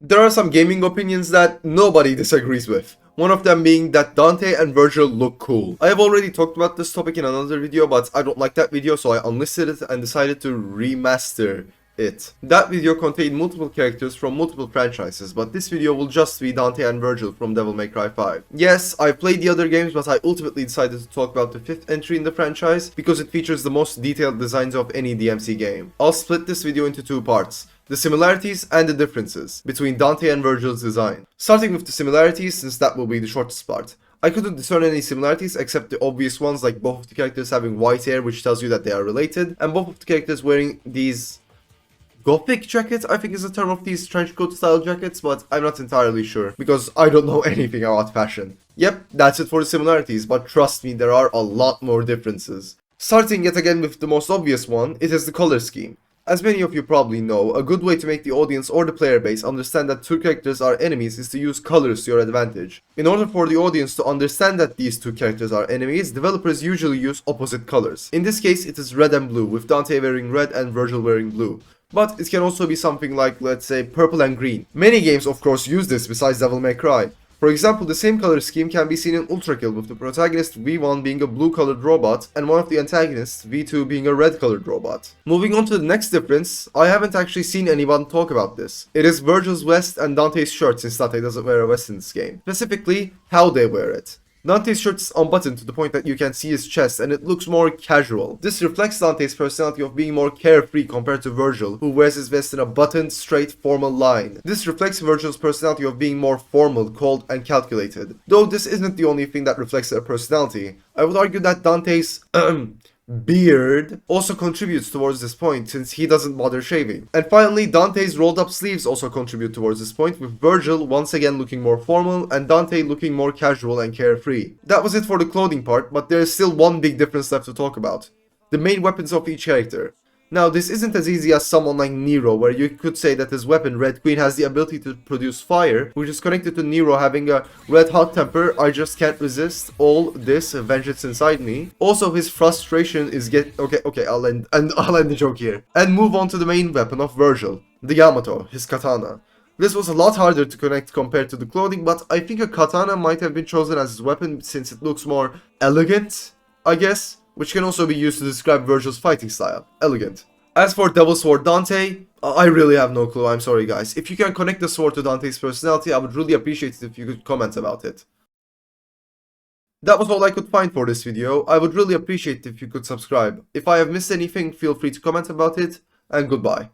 There are some gaming opinions that nobody disagrees with. One of them being that Dante and Vergil look cool. I have already talked about this topic in another video, but I don't like that video, so I unlisted it and decided to remaster it. That video contained multiple characters from multiple franchises, but this video will just be Dante and Vergil from Devil May Cry 5. Yes, I've played the other games, but I ultimately decided to talk about the 5th entry in the franchise because it features the most detailed designs of any DMC game. I'll split this video into two parts: the similarities and the differences between Dante and Vergil's design. Starting with the similarities, since that will be the shortest part. I couldn't discern any similarities except the obvious ones, like both of the characters having white hair, which tells you that they are related, and both of the characters wearing these Gothic jackets, I think is the term of these trenchcoat style jackets, but I'm not entirely sure because I don't know anything about fashion. Yep, that's it for the similarities, but trust me, there are a lot more differences. Starting yet again with the most obvious one, it is the color scheme. As many of you probably know, a good way to make the audience or the player base understand that two characters are enemies is to use colors to your advantage. In order for the audience to understand that these two characters are enemies, developers usually use opposite colors. In this case, it is red and blue, with Dante wearing red and Vergil wearing blue. But it can also be something like, let's say, purple and green. Many games of course use this besides Devil May Cry. For example, the same color scheme can be seen in ULTRAKILL, with the protagonist V1 being a blue-colored robot and one of the antagonists, V2, being a red-colored robot. Moving on to the next difference, I haven't actually seen anyone talk about this. It is Vergil's vest and Dante's shirt, since Dante doesn't wear a vest in this game. Specifically, how they wear it. Dante's shirt is unbuttoned to the point that you can see his chest, and it looks more casual. This reflects Dante's personality of being more carefree compared to Vergil, who wears his vest in a buttoned, straight, formal line. This reflects Vergil's personality of being more formal, cold, and calculated. Though this isn't the only thing that reflects their personality. I would argue that Dante's beard also contributes towards this point, since he doesn't bother shaving. And finally, Dante's rolled up sleeves also contribute towards this point, with Vergil once again looking more formal and Dante looking more casual and carefree. That was it for the clothing part, but there is still one big difference left to talk about: the main weapons of each character. Now, this isn't as easy as someone like Nero, where you could say that his weapon, Red Queen, has the ability to produce fire, which is connected to Nero having a red hot temper, I just can't resist all this vengeance inside me. Also, his frustration is okay, I'll end the joke here. And move on to the main weapon of Vergil, the Yamato, his katana. This was a lot harder to connect compared to the clothing, but I think a katana might have been chosen as his weapon since it looks more elegant, I guess, which can also be used to describe Vergil's fighting style. Elegant. As for Devil Sword Dante, I really have no clue, I'm sorry guys. If you can connect the sword to Dante's personality, I would really appreciate it if you could comment about it. That was all I could find for this video. I would really appreciate it if you could subscribe. If I have missed anything, feel free to comment about it, and goodbye.